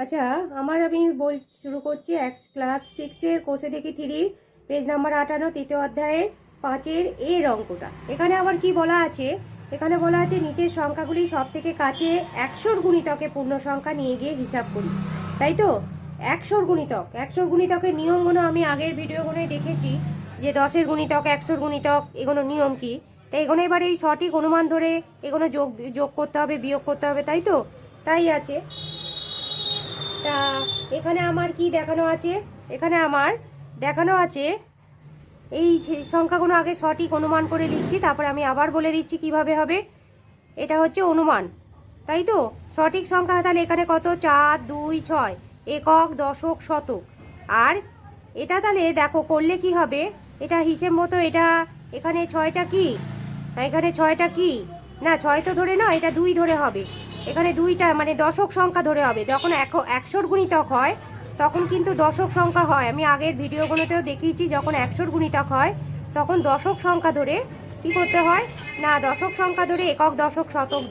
আচ্ছা, আমি শুরু করছি ক্লাস 6-এর কোষে দেখি 3 পেজ নাম্বার 58 তৃতীয় অধ্যায়ের 5-এর এর অঙ্কটা। এখানে আবার কি বলা আছে? এখানে বলা আছে নিচের সংখ্যাগুলি সব থেকে কাছে 100 গুণিতকে পূর্ণ সংখ্যা নিয়ে গিয়ে হিসাব করি। তাই তো 100 গুণিতকের নিয়মগুলো আমি আগের ভিডিওগুলোয় দেখেছি যে 10-এর গুণিতক, 100 গুণিতক, এগুলো নিয়ম কি। তাই এগুলো এবার এই সঠিক অনুমান ধরে এগুলো যোগ করতে হবে, বিয়োগ করতে হবে, তাই তো? তাই আছে। তা এখানে আমার কি দেখানো আছে? এখানে আমার দেখানো আছে এই সংখ্যাগুলো আগে সঠিক অনুমান করে লিখছি, তারপরে আমি আবার বলে দিচ্ছি কিভাবে হবে। এটা হচ্ছে অনুমান, তাই তো? সঠিক সংখ্যা তাহলে এখানে কত? 4, 2, 6 একক, দশক, শতক। আর এটা তাহলে দেখো করলে কি হবে, এটা হিসেব মতো এটা এখানে 6টা কি, এখানে 6টা কি না, 6 তো ধরে না, এটা 2 ধরে হবে। এখানে 2টা মানে দশক সংখ্যা ধরে হবে। যখন 100 গুণিতক হয় তখন কিন্তু দশক সংখ্যা হয়। আমি আগের ভিডিওগুলোতেও দেখিয়েছি, যখন 100 গুণিতক হয় তখন দশক সংখ্যা ধরে কি করতে হয় না, দশক সংখ্যা ধরে একক, দশক, শতক,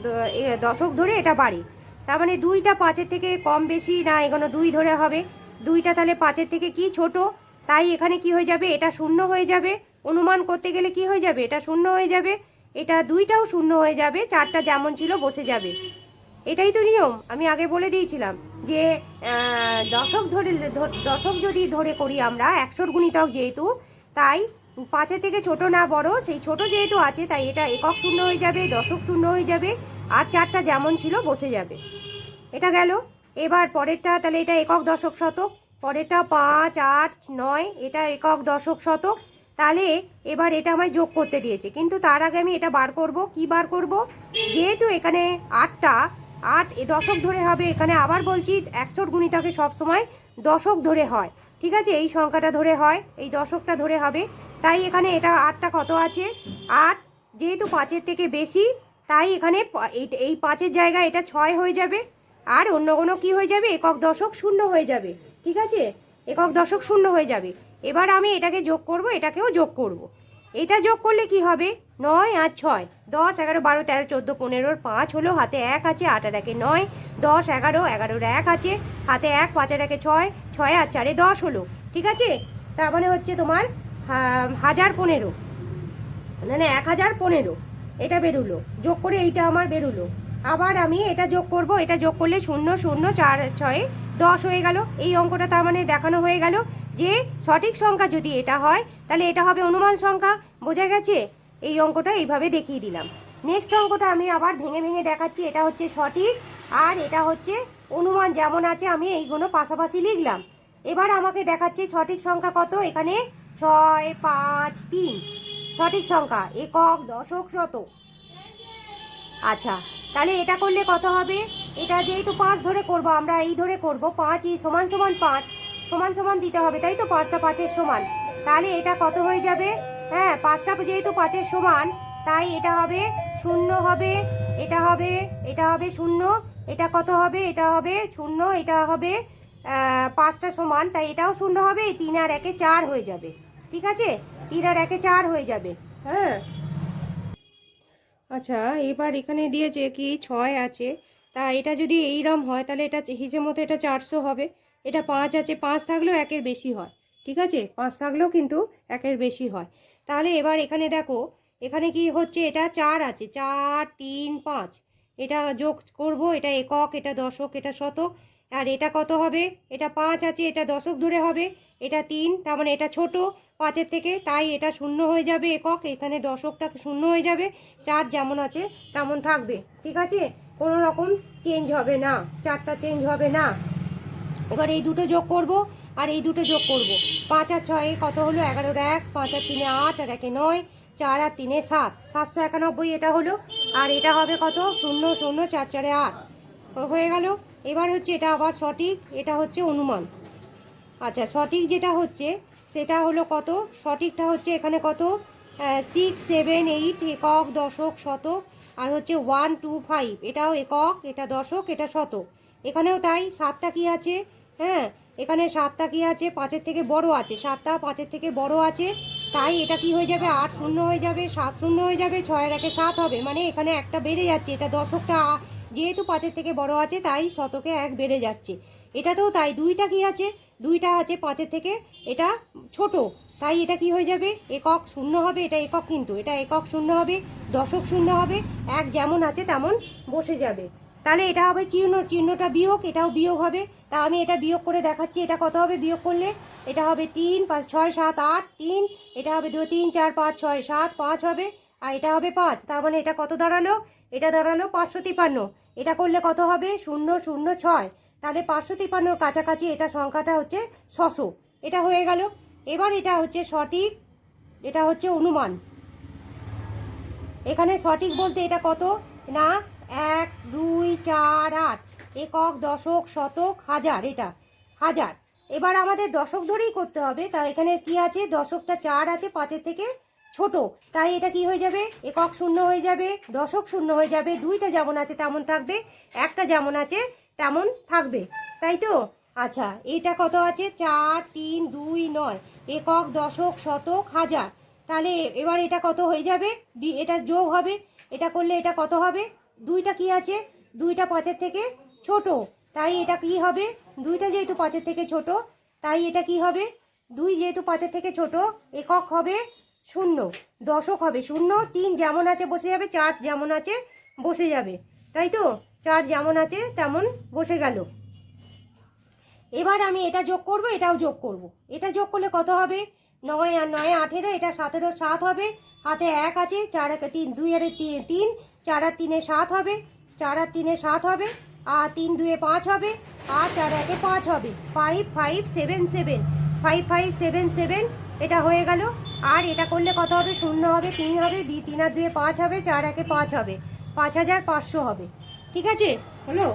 দশক ধরে এটা বাড়ে। তার মানে 2টা 5-এর থেকে কম বেশি না, এগুলো 2 ধরে হবে। 2টা তাহলে 5-এর থেকে কি ছোট, তাই এখানে কি হয়ে যাবে, এটা শূন্য হয়ে যাবে। অনুমান করতে গেলে কি হয়ে যাবে, এটা শূন্য হয়ে যাবে, এটা 2টাও শূন্য হয়ে যাবে, 4টা যেমন ছিল বসে যাবে। এটাই তো নিয়ম, আমি আগে বলে দিয়েছিলাম যে দশক যদি ধরে করি আমরা 100 গুণিতক যেহেতু, তাই 5-এর থেকে ছোট না বড়, সেই ছোট যেহেতু আছে তাই এটা একক শূন্য হয়ে যাবে, দশক শূন্য হয়ে যাবে, আর 4টা যেমন ছিল বসে যাবে। এটা গেল। এবার পরেরটা তাহলে এটা একক, দশক, শতক। পরেরটা 5, 8, 9 এটা একক, দশক, শতক। তাহলে এবার এটা আমায় যোগ করতে দিয়েছে, কিন্তু তার আগে আমি এটা বার করব। কি বার করব? যেহেতু এখানে 8টা 8 দশক ধরে হবে, এখানে আবার বলছি 100 গুণিতকে সবসময় দশক ধরে হয়, ঠিক আছে? এই সংখ্যাটা ধরে হয়, এই দশকটা ধরে হবে। তাই এখানে এটা 8টা কত আছে? 8 যেহেতু 5-এর থেকে বেশি, তাই এখানে এই 5-এর জায়গায় এটা 6 হয়ে যাবে। আর অন্য কোনো কী হয়ে যাবে, একক, দশক শূন্য হয়ে যাবে, ঠিক আছে? একক, দশক শূন্য হয়ে যাবে। এবার আমি এটাকে যোগ করব, এটাকেও যোগ করব। এটা যোগ করলে কি হবে? 9 আর 6 10, 11, 12, 13, 14, 15, 5 হলো, হাতে 1 আছে, 8 আর 1 9, 10, 11, 11 1 আছে, হাতে 1, 5 আর 1 6, 6 আর 4 10 হলো, ঠিক আছে? তার মানে হচ্ছে তোমার 1015, মানে 1015 এটা বেরোলো, যোগ করে এইটা আমার বেরোলো। আবার আমি এটা যোগ করব, এটা যোগ করলে 0 0 4 6 10 হয়ে গেল। এই অঙ্কটা তার মানে দেখানো হয়ে গেল যে সঠিক সংখ্যা যদি এটা হয় তাহলে এটা হবে অনুমান সংখ্যা। বোঝা গেছে? এই অঙ্কটা এইভাবে দেখিয়ে দিলাম। নেক্সট অঙ্কটা আমি আবার ভেঙে ভেঙে দেখাচ্ছি। এটা হচ্ছে সঠিক আর এটা হচ্ছে অনুমান, যেমন আছে আমি এইগুলো পাশাপাশি লিখলাম। এবার আমাকে দেখাচ্ছে সঠিক সংখ্যা কত। এখানে 6, 5, 3 সঠিক সংখ্যা, একক, দশক, শতক। আচ্ছা, তাহলে এটা করলে কত হবে? এটা যেহেতু 5 ধরে করব, আমরা এই ধরে করব, 5 সমান সমান 5 সমান সমান দিতে হবে, তাই তো? 5টা 5-এর সমান, তাহলে এটা কত হয়ে যাবে? হ্যাঁ, 5টা যেহেতু 5-এর সমান, তাই এটা হবে 0 হবে, এটা হবে, এটা হবে 0, এটা কত হবে? এটা হবে 0, এটা হবে 5টা সমান, তাই এটাও 0 হবে, 3 আর 1 4 হয়ে যাবে, ঠিক আছে? 3 আর 1 4 হয়ে যাবে। হ্যাঁ, আচ্ছা, এবার এখানে দিয়েছে কি 6 আছে, তা এটা যদি এইরকম হয় তাহলে এটা হিসেব মতো এটা 400 হবে। এটা 5 আছে, 5 থাকলেও 1-এর বেশি হয়, ঠিক আছে? 5 থাকলেও কিন্তু 1-এর বেশি হয়। তাহলে এবার এখানে দেখো, এখানে কি হচ্ছে, এটা 4 আছে, 4, 3, 5 এটা যোগ করব, এটা একক, এটা দশক, এটা শতক। আর এটা কত হবে? এটা 5 আছে, এটা দশক ধরে হবে, এটা 3, তার মানে এটা ছোট 5-এর থেকে, তাই এটা 0 হয়ে যাবে একক, এখানে দশকটা 0 হয়ে যাবে, 4 যেমন আছে তেমন থাকবে, ঠিক আছে? কোনো রকম চেঞ্জ হবে না, 4টা চেঞ্জ হবে না। এবার এই দুটো যোগ করব আর এই দুটো যোগ করব। 5 আর 6 কত হলো? 11 আর 1, 5 আর 3 8 আর 1 9, 4 আর 3 7, 791 এটা হলো। আর এটা হবে কত? 0 0 4 4 8 হয়ে গেল। এবার হচ্ছে এটা আবার সঠিক, এটা হচ্ছে অনুমান। আচ্ছা, সঠিক যেটা হচ্ছে সেটা হলো কত? সঠিকটা হচ্ছে এখানে কত? 6, 7, 8 একক, দশক, শতক। আর হচ্ছে 1, 2, 5 এটাও একক, এটা দশক, এটা শতক। এখানেও তাই। 7টা কি আছে? হ্যাঁ, এখানে 7টা কি আছে? 5-এর থেকে বড় আছে, 7টা 5-এর থেকে বড় আছে, তাই এটা কি হয়ে যাবে? 8 0 হয়ে যাবে, 7 0 হয়ে যাবে, 6 আর 1 7 হবে, মানে এখানে একটা বেড়ে যাচ্ছে, এটা দশকটা যেহেতু 5-এর থেকে বড় আছে তাই শতকে 1 বেড়ে যাচ্ছে। এটাতেও তাই, 2টা কি আছে, 2টা আছে 5-এর থেকে, এটা ছোট, তাই এটা কি হয়ে যাবে, একক শূন্য হবে। এটা একক, কিন্তু এটা একক শূন্য হবে, দশক শূন্য হবে, 1 যেমন আছে তেমন বসে যাবে। তাহলে এটা হবে চিহ্নটা বিয়োগ, এটাও বিয়োগ হবে। তা আমি এটা বিয়োগ করে দেখাচ্ছি। এটা কত হবে বিয়োগ করলে? এটা হবে 3, 5, 6, 7, 8, 3। এটা হবে 2, 3, 4, 5, 6, 7, 5 হবে। আর এটা হবে 5। তার মানে এটা কত দাঁড়ালো? এটা দাঁড়ালো 553। এটা করলে কত হবে? 006। তাহলে 553-র কাছাকাছি এটা সংখ্যাটা হচ্ছে 600। এটা হয়ে গেল। এবার এটা হচ্ছে সঠিক, এটা হচ্ছে অনুমান। এখানে সঠিক বলতে এটা কত না, 1, 2, 4, 8 একক, দশক, শতক, হাজার, এটা হাজার। এবার আমাদের দশক ধরেই করতে হবে। তার এখানে কি আছে, দশকটা 4 আছে 5-এর থেকে ছোট, তাই এটা কি হয়ে যাবে, একক শূন্য হয়ে যাবে, দশক শূন্য হয়ে যাবে, 2টা যেমন আছে তেমন থাকবে, 1টা যেমন আছে তেমন থাকবে, তাই তো? আচ্ছা, এটা কত আছে, 4, 3, 2, 9 একক, দশক, শতক, হাজার। তাহলে এবার এটা কত হয়ে যাবে, এটা যোগ হবে। এটা করলে এটা কত হবে, 2টা কি আছে, 2টা 5-এর থেকে ছোট, তাই এটা কি হবে, 2টা যেহেতু 5-এর থেকে ছোট তাই এটা কি হবে, 2 যেহেতু 5-এর থেকে ছোট, একক হবে 0, দশক হবে 0, 3 যেমন আছে বসে যাবে, 4 যেমন আছে বসে যাবে, তাই তো? 4 যেমন আছে তেমন বসে গেল। এবার আমি এটা যোগ করব, এটাও যোগ করব। এটা যোগ করলে কত হবে, 9 আর 9 18, এটা 17, 7 হবে। হাতে 1 আছে, 4 1 3, 2 আর 3, 4 আর 3 7 হবে, 4 আর 3 7 হবে, আর 3 2 5 হবে, আর 4 1 5 হবে। 5 5 7 7, 5 5 7 7, এটা হয়ে গেল। আর এটা করলে কত হবে, 0 হবে, 3 হবে, 3 আর 2 5 হবে, 4 1 5 হবে, 5500 হবে। ঠিক আছে, হলো?